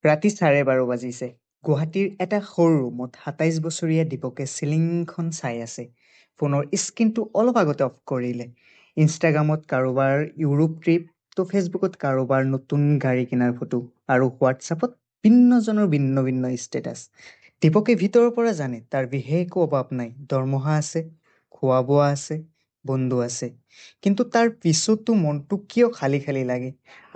ৰাতি 12:30 বাজিছে। গুৱাহাটীৰ এটা সৰু ৰুমত ২৭ বছৰীয়া দীপকে চিলিংখন চাই আছে। ফোনৰ স্ক্ৰীনটো অলপ আগতে অফ কৰিলে। ইনষ্টাগ্ৰামত কাৰোবাৰ ইউৰোপ ট্ৰিপ, তো ফেচবুকত কাৰোবাৰ নতুন গাড়ী কিনাৰ ফটো, আৰু হোৱাটছআপত ভিন্নজনৰ ভিন্ন ভিন্ন ষ্টেটাছ। দীপকে ভিতৰৰ পৰা জানে তাৰ বিশেষ একো অভাৱ নাই। দৰমহা আছে, খোৱা বোৱা আছে, বন্ধু আছে। কিন্তু তাৰ পিছতো মনটো কিয় খালী খালী লাগে,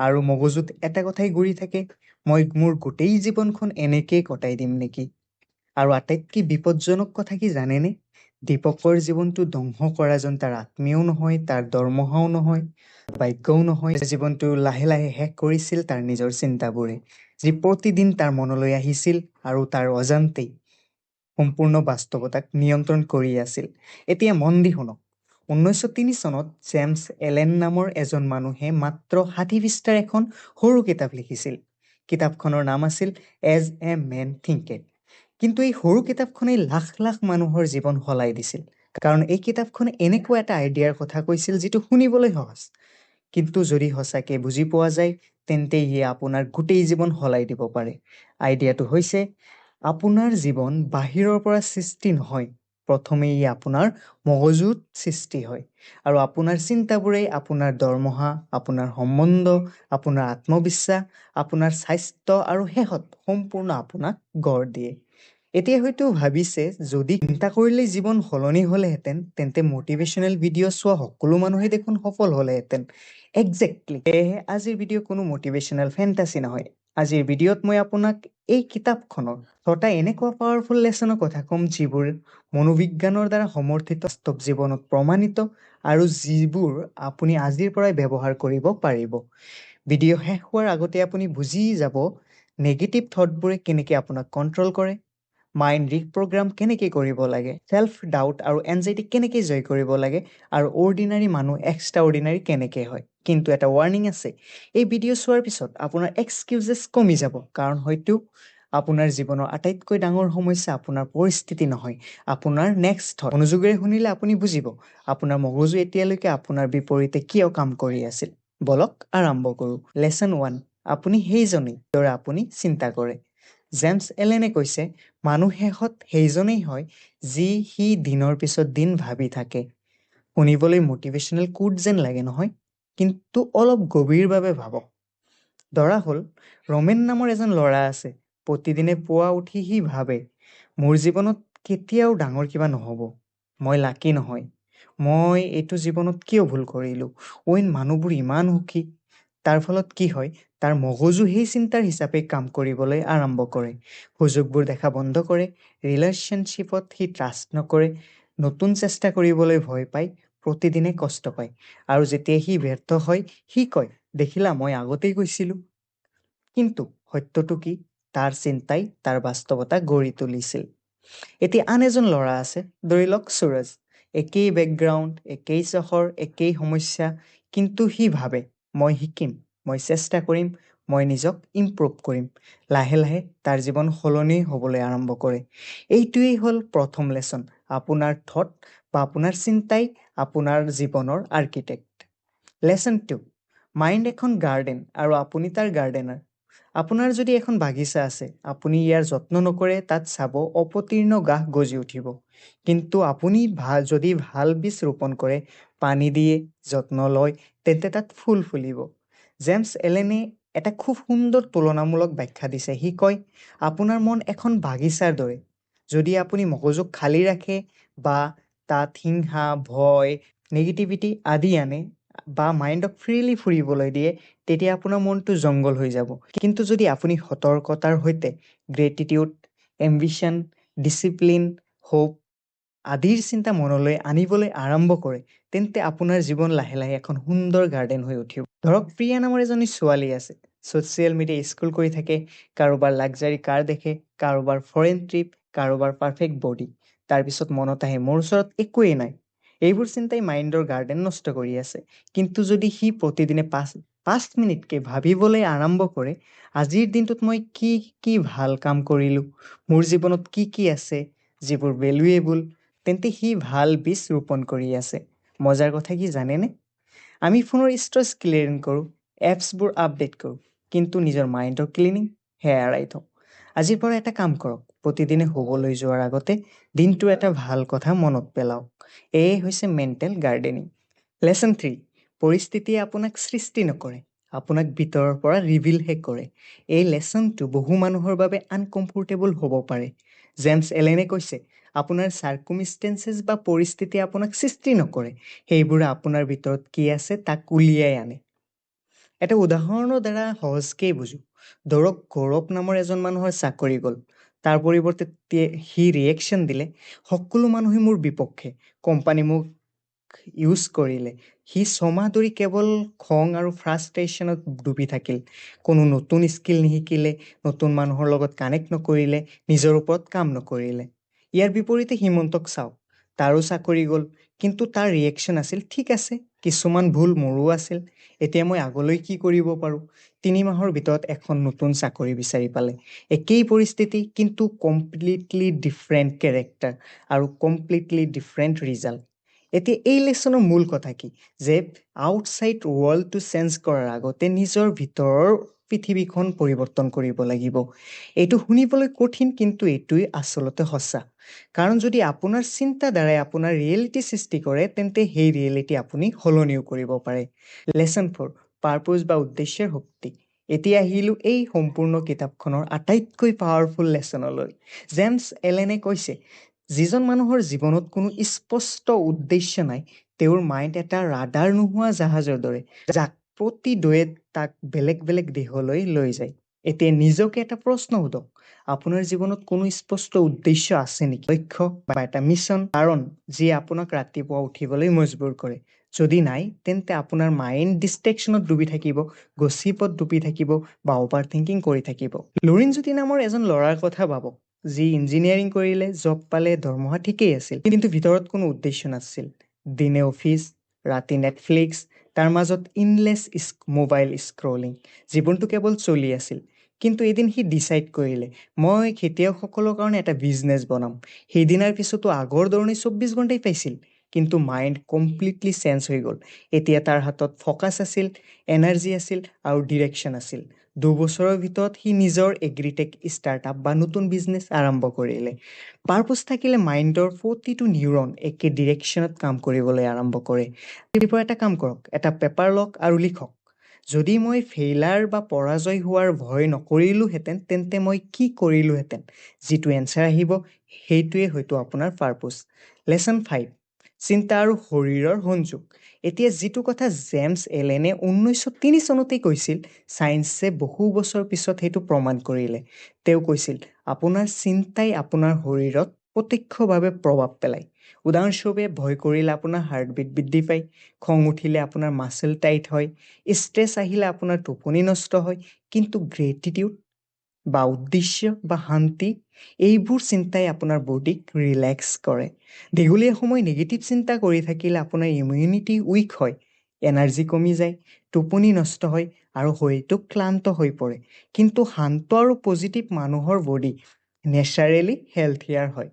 আৰু মগজুত এটা কথাই ঘূৰি থাকে, মই মোৰ গোটেই জীৱনখন এনেকেই কটাই দিম নেকি? আৰু আটাইতকৈ বিপদজনক কথা কি জানেনে? দীপকৰ জীৱনটো ধ্বংস কৰা যেন তাৰ আত্মীয়ও নহয়, তাৰ দৰমহাও নহয়, ভাগ্যও নহয়। জীৱনটো লাহে লাহে শেষ কৰিছিল তাৰ নিজৰ চিন্তাবোৰে, যি প্ৰতিদিন তাৰ মনলৈ আহিছিল আৰু তাৰ অজান্তেই সম্পূৰ্ণ বাস্তৱতাক নিয়ন্ত্ৰণ কৰি আছিল। এতিয়া মন দি শুনক। 1903 চনত জেমছ এলেন নামৰ এজন মানুহে মাত্ৰ 60 পৃষ্ঠাৰ এখন সৰু কিতাপ লিখিছিল। কিতাপখনৰ নাম আছিল এজ এ মেন থিংকেড। কিন্তু এই সৰু কিতাপখনে লাখ লাখ মানুহৰ জীৱন সলাই দিছিল। কাৰণ এই কিতাপখনে এনেকুৱা এটা আইডিয়াৰ কথা কৈছিল যিটো শুনিবলৈ সহজ, কিন্তু যদি সঁচাকৈ বুজি পোৱা যায় তেন্তে ই আপোনাৰ গোটেই জীৱন সলাই দিব পাৰে। আইডিয়াটো হৈছে, আপোনাৰ জীৱন বাহিৰৰ পৰা সৃষ্টি নহয়, প্ৰথমে ই আপোনাৰ মগজুত সৃষ্টি হয়। আৰু আপোনাৰ চিন্তাবোৰেই আপোনাৰ দৰমহা, আপোনাৰ সম্বন্ধ, আপোনাৰ আত্মবিশ্বাস, আপোনাৰ স্বাস্থ্য আৰু শেষত সম্পূৰ্ণ আপোনাক গঢ় দিয়ে। এতিয়া হয়তো ভাবিছে, যদি চিন্তা কৰিলেই জীৱন সলনি হ'লেহেঁতেন তেন্তে মটিভেশ্যনেল ভিডিঅ' চোৱা সকলো মানুহে দেখোন সফল হ'লেহেঁতেন। একজেক্টলি। সেয়েহে আজিৰ ভিডিঅ' কোনো মটিভেশ্যনেল ফেণ্টাচি নহয়। আজিৰ ভিডিঅ'ত মই আপোনাক এই কিতাপখনৰ ৬টা এনেকুৱা পাৱাৰফুল লেচনৰ কথা ক'ম, যিবোৰ মনোবিজ্ঞানৰ দ্বাৰা সমৰ্থিত, বাস্তৱ জীৱনত প্ৰমাণিত, আৰু যিবোৰ আপুনি আজিৰ পৰাই ব্যৱহাৰ কৰিব পাৰিব। ভিডিঅ' শেষ হোৱাৰ আগতে আপুনি বুজি যাব নেগেটিভ থটবোৰে কেনেকৈ আপোনাক কণ্ট্ৰল কৰে, মাইণ্ড ৰিপ্ৰগ্ৰাম কেনেকৈ কৰিব লাগে, চেল্ফ ডাউট আৰু এনজাইটি কেনেকৈ জয় কৰিব লাগে, আৰু অৰ্ডিনাৰী মানুহ এক্সট্ৰা অৰ্ডিনাৰী কেনেকৈ হয়। কিন্তু এটা ৱাৰ্ণিং আছে, এই ভিডিঅ' চোৱাৰ পিছত আপোনাৰ এক্সকিউজেছ কমি যাব, কাৰণ হয়তো আপোনাৰ জীৱনৰ আটাইতকৈ ডাঙৰ সমস্যা আপোনাৰ পৰিস্থিতি নহয়, আপোনাৰ নেক্সট থট। মনোযোগেৰে শুনিলে আপুনি বুজিব আপোনাৰ মগজু এতিয়ালৈকে আপোনাৰ বিপৰীতে কিয় কাম কৰি আছিল। বলক আৰম্ভ কৰোঁ। লেচন 1, আপুনি সেইজনেই দৰে আপুনি চিন্তা কৰে। জেমছ এলেনে কৈছে, মানুহ শেষত সেইজনেই হয় যি সি দিনৰ পিছত দিন ভাবি থাকে। শুনিবলৈ মটিভেশ্যনেল কোট যেন লাগে নহয়, কিন্তু অলপ গভীৰভাৱে ভাবক। ধৰা হ'ল, ৰমেন নামৰ এজন ল'ৰা আছে। প্ৰতিদিনে পুৱা উঠি সি ভাবে, মোৰ জীৱনত কেতিয়াও ডাঙৰ কিবা নহ'ব, মই লাকি নহয়, মই এইটো জীৱনত কিয় ভুল কৰিলোঁ, অইন মানুহবোৰ ইমান সুখী। তাৰ ফলত কি হয়, তাৰ মগজু সেই চিন্তাৰ হিচাপে কাম কৰিবলৈ আৰম্ভ কৰে। সুযোগবোৰ দেখা বন্ধ কৰে, ৰিলেশ্যনশ্বিপত সি ট্ৰাষ্ট নকৰে, নতুন চেষ্টা কৰিবলৈ ভয় পায়, প্ৰতিদিনে কষ্ট পায়। আৰু যেতিয়া সি ব্যৰ্থ হয়, সি কয়, দেখিলা মই আগতেই কৈছিলোঁ। কিন্তু সত্যটো কি, তাৰ চিন্তাই তাৰ বাস্তৱতা গঢ়ি তুলিছিল। এতিয়া আন এজন ল'ৰা আছে, ধৰি লওক সুৰজ। একেই বেকগ্ৰাউণ্ড, একেই চহৰ, একেই সমস্যা, কিন্তু সি ভাবে, মই শিকিম, মই চেষ্টা কৰিম, মই নিজক ইমপ্ৰুভ কৰিম। লাহে লাহে তাৰ জীৱন সলনি হ'বলৈ আৰম্ভ কৰে। এইটোৱেই হ'ল প্ৰথম লেচন, আপোনাৰ থট বা আপোনাৰ চিন্তাই আপোনাৰ জীৱনৰ আৰ্কিটেক্ট। লেচন 2, মাইণ্ড এখন গাৰ্ডেন আৰু আপুনি তাৰ গাৰ্ডেনাৰ। আপোনাৰ যদি এখন বাগিচা আছে, আপুনি ইয়াৰ যত্ন নকৰে, তাত চাব অপতীৰ্ণ ঘাঁহ গজি উঠিব। কিন্তু আপুনি যদি ভাল বীজ ৰোপণ কৰে, পানী দিয়ে, যত্ন লয়, তেন্তে তাত ফুল ফুলিব। জেমছ এলেনে এটা খুব সুন্দৰ তুলনামূলক ব্যাখ্যা দিছে। সি কয়, আপোনাৰ মন এখন বাগিচাৰ দৰে। যদি আপুনি মগজুক খালী ৰাখে বা তাত হিংসা, ভয়, নেগেটিভিটি আদি আনে, বা মাইণ্ডক ফ্ৰীলি ফুৰিবলৈ দিয়ে, তেতিয়া আপোনাৰ মনটো জংঘল হৈ যাব। কিন্তু যদি আপুনি সতৰ্কতাৰ সৈতে গ্ৰেটিটিউড, এম্বিশ্যন, ডিচিপ্লিন, হোপ আদিৰ চিন্তা মনলৈ আনিবলৈ আৰম্ভ কৰে, তেন্তে আপোনাৰ জীৱন লাহে লাহে এখন সুন্দৰ গাৰ্ডেন হৈ উঠিব। ধৰক, প্ৰিয়া নামৰ এজনী ছোৱালী আছে। ছ'চিয়েল মিডিয়া স্ক্ৰল কৰি থাকে, কাৰোবাৰ লাক্সাৰী কাৰ দেখে, কাৰোবাৰ ফৰেন ট্ৰিপ, কাৰোবাৰ পাৰফেক্ট বডি। তাৰপিছত মনত আহে, মোৰ ওচৰত একোৱেই নাই। এইবোৰ চিন্তাই মাইণ্ডৰ গাৰ্ডেন নষ্ট কৰি আছে। কিন্তু যদি সি প্ৰতিদিনে 5 মিনিটকৈ ভাবিবলৈ আৰম্ভ কৰে, আজিৰ দিনটোত মই কি কি ভাল কাম কৰিলোঁ, মোৰ জীৱনত কি কি আছে যিবোৰ ভেলুৱেবল, তেন্তে সি ভাল বীজ ৰোপণ কৰি আছে। মজাৰ কথা কি জানেনে? আমি ফোনৰ ষ্ট্ৰেছ ক্লিয়াৰিং কৰোঁ, এপছবোৰ আপডেট কৰোঁ, কিন্তু নিজৰ মাইণ্ডৰ ক্লিনিং, সেয়া এৰাই থওঁ। আজিৰ পৰা এটা কাম কৰক, প্ৰতিদিনে শুবলৈ যোৱাৰ আগতে দিনটোৰ এটা ভাল কথা মনত পেলাওক। এয়ে হৈছে মেণ্টেল গাৰ্ডেনিং। লেচন 3, পৰিস্থিতিয়ে আপোনাক সৃষ্টি নকৰে, আপোনাক ভিতৰৰ পৰা ৰিভিলহে কৰে। এই লেচনটো বহু মানুহৰ বাবে আনকমফৰ্টেবল হ'ব পাৰে। জেমছ এলেনে কৈছে, আপোনাৰ চাৰ্কুমিষ্টেঞ্চেছ বা পৰিস্থিতিয়ে আপোনাক সৃষ্টি নকৰে, সেইবোৰে আপোনাৰ ভিতৰত কি আছে তাক উলিয়াই আনে। এটা উদাহৰণৰ দ্বাৰা সহজকেই বুজো। ধৰক গৌৰৱ নামৰ এজন মানুহৰ চাকৰি গ'ল। তাৰ পৰিৱৰ্তে সি ৰিয়েকশ্যন দিলে, সকলো মানুহে মোৰ বিপক্ষে, কোম্পানী মোক ইউজ কৰিলে। সি 6 মাহ ধৰি কেৱল খং আৰু ফ্ৰাষ্ট্ৰেশ্যনত ডুবি থাকিল। কোনো নতুন স্কিল নিশিকিলে, নতুন মানুহৰ লগত কানেক্ট নকৰিলে, নিজৰ ওপৰত কাম নকৰিলে। ইয়াৰ বিপৰীতে হিমন্তক চাওক, তাৰো চাকৰি গ'ল, কিন্তু তাৰ ৰিয়েকশ্যন আছিল, ঠিক আছে, কিছুমান ভুল মোৰো আছিল, এতিয়া মই আগলৈ কি কৰিব পাৰোঁ। 3 মাহৰ ভিতৰত এখন নতুন চাকৰি বিচাৰি পালে। একেই পৰিস্থিতি, কিন্তু কমপ্লিটলি ডিফাৰেণ্ট কেৰেক্টাৰ আৰু কমপ্লিটলি ডিফাৰেণ্ট ৰিজাল্ট। এতিয়া এই লেচনৰ মূল কথা কি, যে আউটছাইড ৱৰ্ল্ডটো চেঞ্জ কৰাৰ আগতে নিজৰ ভিতৰৰ পৃথিৱীখন পৰিৱৰ্তন কৰিব লাগিব। এইটো শুনিবলৈ কঠিন, কিন্তু এইটোৱেই আচলতে সঁচা। কাৰণ যদি আপোনাৰ চিন্তাধাৰাই আপোনাৰ ৰিয়েলিটি সৃষ্টি কৰে, তেন্তে সেই ৰিয়েলিটি আপুনি সলনিও কৰিব পাৰে। লেচন 4, পাৰ্পজ বা উদ্দেশ্যৰ শক্তি। এতিয়া আহিলোঁ এই সম্পূৰ্ণ কিতাপখনৰ আটাইতকৈ পাৱাৰফুল লেচনলৈ। জেমছ এলেনে কৈছে, যিজন মানুহৰ জীৱনত কোনো স্পষ্ট উদ্দেশ্য নাই, তেওঁৰ মাইণ্ড এটা ৰাডাৰ নোহোৱা জাহাজৰ দৰে, যাক প্ৰতিটোৱে তাক বেলেগ বেলেগ দিশলৈ লৈ যায়। এতিয়া নিজকে এটা প্ৰশ্ন সোধক, আপোনাৰ জীৱনত কোনো স্পষ্ট উদ্দেশ্য আছে নেকি? লক্ষ্য বা এটা মিছন, কাৰণ যিয়ে আপোনাক ৰাতিপুৱা উঠিবলৈ মজবুৰ কৰে। যদি নাই, তেন্তে আপোনাৰ মাইণ্ড ডিষ্ট্ৰেকশ্যনত ডুবি থাকিব, গছিপত ডুবি থাকিব বা অভাৰ থিংকিং কৰি থাকিব। লুৰিনজ্যোতি নামৰ এজন ল'ৰাৰ কথা ভাবক, যি ইঞ্জিনিয়াৰিং কৰিলে, জব পালে, দৰমহা ঠিকেই আছিল, কিন্তু ভিতৰত কোনো উদ্দেশ্য নাছিল। দিনে অফিচ, ৰাতি নেটফ্লিক্স, তাৰ মাজত ইনলেছ মোবাইল স্ক্ৰলিং, জীৱনটো কেৱল চলি আছিল। কিন্তু এদিন সি ডিচাইড কৰিলে, মই খেতিয়কসকলৰ কাৰণে এটা বিজনেছ বনাম। সেইদিনাৰ পিছতো আগৰ ধৰণে 24 ঘণ্টাই পাইছিল, কিন্তু মাইণ্ড কমপ্লিটলি চেঞ্জ হৈ গ'ল। এতিয়া তাৰ হাতত ফ'কাছ আছিল, এনাৰ্জি আছিল আৰু ডিৰেকশ্যন আছিল। 2 বছৰৰ ভিতৰত সি নিজৰ এগ্ৰিটেক ষ্টাৰ্টআপ বা নতুন বিজনেছ আৰম্ভ কৰিলে। পাৰ্পছ থাকিলে মাইণ্ডৰ প্ৰতিটো নিউৰন একে ডিৰেকশ্যনত কাম কৰিবলৈ আৰম্ভ কৰে। এইবোৰ এটা কাম কৰক, এটা পেপাৰ লওক আৰু লিখক, যদি মই ফেইলাৰ বা পৰাজয় হোৱাৰ ভয় নকৰিলোহেঁতেন, তেন্তে মই কি কৰিলোহেঁতেন। যিটো এনচাৰ আহিব, সেইটোৱে হয়তো আপোনাৰ পাৰ্পছ। লেচন 5, চিন্তা আৰু শৰীৰৰ সংযোগ। এতিয়া যিটো কথা জেমছ এলেনে 1903 চনতেই কৈছিল, ছায়েন্সে বহু বছৰ পিছত সেইটো প্ৰমাণ কৰিলে। তেওঁ কৈছিল, আপোনাৰ চিন্তাই আপোনাৰ শৰীৰত প্ৰত্যক্ষভাৱে প্ৰভাৱ পেলায়। উদাহৰণস্বৰূপে, ভয় কৰিলে আপোনাৰ হাৰ্টবিট বৃদ্ধি পায়, খং উঠিলে আপোনাৰ মাচল টাইট হয়, ষ্ট্ৰেছ আহিলে আপোনাৰ টোপনি নষ্ট হয়, কিন্তু গ্ৰেটিটিউড বা উদ্দেশ্য বা শান্তি, এইবোৰ চিন্তাই আপোনাৰ বডিক ৰিলেক্স কৰে। দীঘলীয়া সময় নিগেটিভ চিন্তা কৰি থাকিলে আপোনাৰ ইমিউনিটি উইক হয়, এনাৰ্জি কমি যায়, টোপনি নষ্ট হয় আৰু শৰীৰটো ক্লান্ত হৈ পৰে। কিন্তু শান্ত আৰু পজিটিভ মানুহৰ বডি নেচাৰেলি হেল্থিয়াৰ হয়।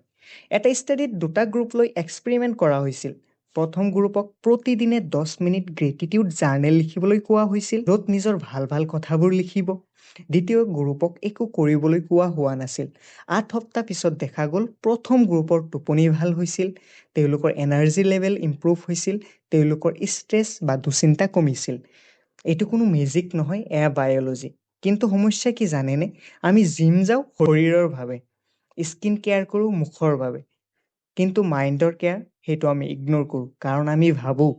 এটা ষ্টাডিত 2টা গ্ৰুপ লৈ এক্সপেৰিমেণ্ট কৰা হৈছিল। প্ৰথম গ্ৰুপক প্ৰতিদিনে 10 মিনিট গ্ৰেটিটিউড জাৰ্নেল লিখিবলৈ কোৱা হৈছিল, য'ত নিজৰ ভাল ভাল কথাবোৰ লিখিব। দ্বিতীয় গ্ৰুপক একো কৰিবলৈ কোৱা হোৱা নাছিল। 8 সপ্তাহ পিছত দেখা গ'ল, প্ৰথম গ্ৰুপৰ টোপনি ভাল হৈছিল, তেওঁলোকৰ এনাৰ্জি লেভেল ইম্প্ৰুভ হৈছিল, তেওঁলোকৰ ষ্ট্ৰেছ বা দুশ্চিন্তা কমিছিল। এইটো কোনো মেজিক নহয়, এয়া বায়'লজি। কিন্তু সমস্যা কি জানেনে? আমি জিম যাওঁ শৰীৰৰ বাবে, স্কিন কেয়াৰ কৰোঁ মুখৰ বাবে, কিন্তু মাইণ্ডৰ কেয়াৰ, সেইটো আমি ইগন'ৰ কৰোঁ, কাৰণ আমি ভাবোঁ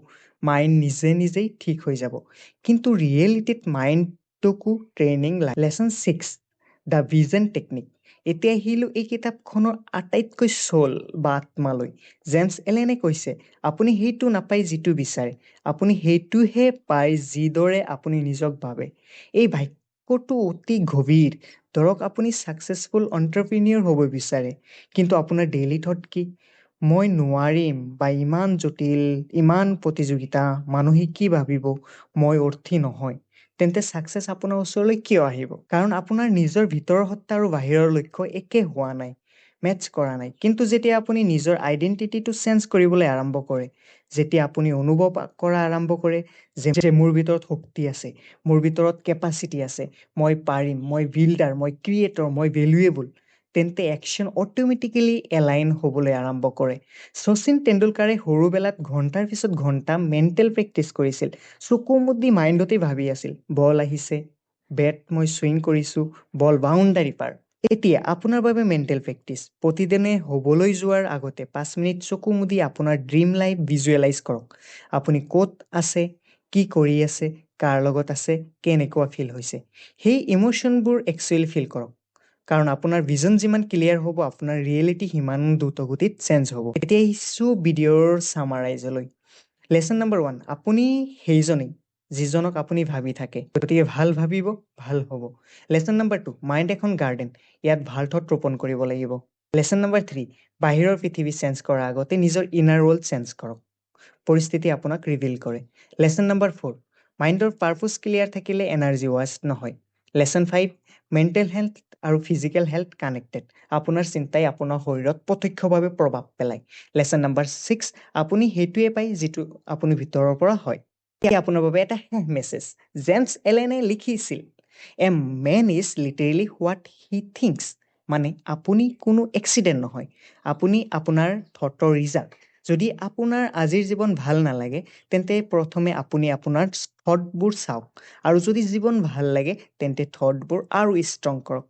মাইণ্ড নিজে নিজেই ঠিক হৈ যাব। কিন্তু ৰিয়েলিটিত মাইণ্ডটোকো ট্ৰেইনিং লাগে। Lesson 6, the vision technique. এতিয়া আহিলোঁ এই কিতাপখনৰ আটাইতকৈ চ'ল বা আত্মালৈ। জেমছ এলেনে কৈছে, আপুনি সেইটো নাপায় যিটো বিচাৰে, আপুনি সেইটোহে পায় যিদৰে আপুনি নিজক ভাবে। এই বাক্যটো অতি গভীৰ। ধৰক আপুনি ছাকচেছফুল এণ্টাৰপ্ৰিনিয়ৰ হ'ব বিচাৰে, কিন্তু আপোনাৰ ডেইলি থট কি? মই নোৱাৰিম, বা ইমান জটিল, ইমান প্ৰতিযোগিতা, মানুহে কি ভাবিব, মই অৰ্থী নহয়। তেন্তে ছাকচেছ আপোনাৰ ওচৰলৈ কিয় আহিব? কাৰণ আপোনাৰ নিজৰ ভিতৰৰ সত্তা আৰু বাহিৰৰ লক্ষ্য একে হোৱা নাই। মেটচ কৰা নাই কিন্তু যেতিয়া আপুনি নিজৰ আইডেন্টিটিটো চেঞ্জ কৰিবলৈ আৰম্ভ কৰে যেতিয়া আপুনি অনুভৱ কৰা আৰম্ভ কৰে যে মোৰ ভিতৰত শক্তি আছে মোৰ ভিতৰত কেপাচিটি আছে মই পাৰিম মই বিল্ডাৰ মই ক্ৰিয়েটৰ মই ভেলুৱেবল তেন্তে একশ্যন অট'মেটিকেলি এলাইন হ'বলৈ আৰম্ভ কৰে শচীন তেণ্ডুলকাৰে সৰুবেলাত ঘণ্টাৰ পিছত ঘণ্টা মেণ্টেল প্ৰেক্টিচ কৰিছিল চকু মুদি মাইণ্ডতে ভাবি আছিল বল আহিছে বেট মই চুইং কৰিছোঁ বল বাউণ্ডাৰী পাৰ এতিয়া আপোনাৰ বাবে মেণ্টেল প্ৰেক্টিচ প্ৰতিদিনে হ'বলৈ যোৱাৰ আগতে 5 মিনিট চকু মুদি আপোনাৰ ড্ৰিম লাইফ ভিজুৱেলাইজ কৰক আপুনি ক'ত আছে কি কৰি আছে কাৰ লগত আছে কেনেকুৱা ফিল হৈছে সেই ইম'শ্যনবোৰ একচুৱেলি ফিল কৰক কাৰণ আপোনাৰ ভিজন যিমান ক্লিয়াৰ হ'ব আপোনাৰ ৰিয়েলিটি সিমান দ্ৰুতগতিত চেঞ্জ হ'ব এতিয়া আহিছোঁ ভিডিঅ'ৰ ছামাৰাইজলৈ লেচন নম্বৰ 1 আপুনি সেইজনেই যিজনক আপুনি ভাবি থাকে গতিকে ভাল ভাবিব ভাল হ'ব লেচন নম্বৰ 2 মাইণ্ড এখন গাৰ্ডেন ইয়াত ভাল থট ৰোপণ কৰিব লাগিব লেচন নম্বৰ 3 বাহিৰৰ পৃথিৱী চেঞ্জ কৰাৰ আগতে নিজৰ ইনাৰ ৱৰ্ল্ড চেঞ্জ কৰক পৰিস্থিতি আপোনাক ৰিভিল কৰে লেচন নম্বৰ 4 মাইণ্ডৰ পাৰ্পছ ক্লিয়াৰ থাকিলে এনাৰ্জি ৱেষ্ট নহয় লেচন 5 মেণ্টেল হেল্থ আৰু ফিজিকেল হেল্থ কানেক্টেড আপোনাৰ চিন্তাই আপোনাৰ শৰীৰত প্ৰত্যক্ষভাৱে প্ৰভাৱ পেলায় লেচন নম্বৰ 6 আপুনি সেইটোৱে পায় যিটো আপুনি ভিতৰৰ পৰা হয় এতিয়া আপোনাৰ বাবে এটা মেছেজ জেমছ এলেনে লিখিছিল a man is literally what he thinks মানে আপুনি কোনো এক্সিডেণ্ট নহয় আপুনি আপোনাৰ থটৰ ৰিজাল্ট যদি আপোনাৰ আজিৰ জীৱন ভাল নালাগে তেন্তে প্ৰথমে আপুনি আপোনাৰ থটবোৰ চাওক আৰু যদি জীৱন ভাল লাগে তেন্তে থটবোৰ আৰু ষ্ট্ৰং কৰক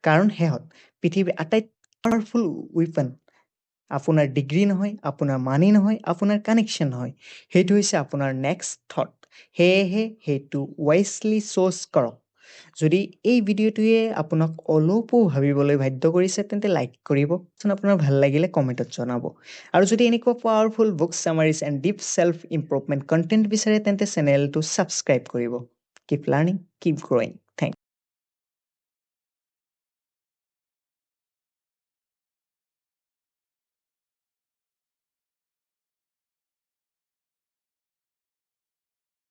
কাৰণ শেহত পৃথিৱীৰ আটাইতকৈ পাৱাৰফুল ৱেপন আপোনাৰ ডিগ্ৰী নহয় আপোনাৰ মানি নহয় আপোনাৰ কানেকশ্যন নহয় সেইটো হৈছে আপোনাৰ নেক্সট থট সেয়েহে সেইটো ৱাইজলি চ'জ কৰক যদি এই ভিডিঅ'টোৱে আপোনাক অলপো ভাবিবলৈ বাধ্য কৰিছে তেন্তে লাইক কৰিব আপোনাৰ ভাল লাগিলে কমেণ্টত জনাব আৰু যদি এনেকুৱা powerful book summaries and deep self improvement content বিচাৰে তেন্তে চেনেলটো ছাবস্ক্ৰাইব কৰিব কিপ লাৰ্ণিং কিপ গ্ৰ'য়িং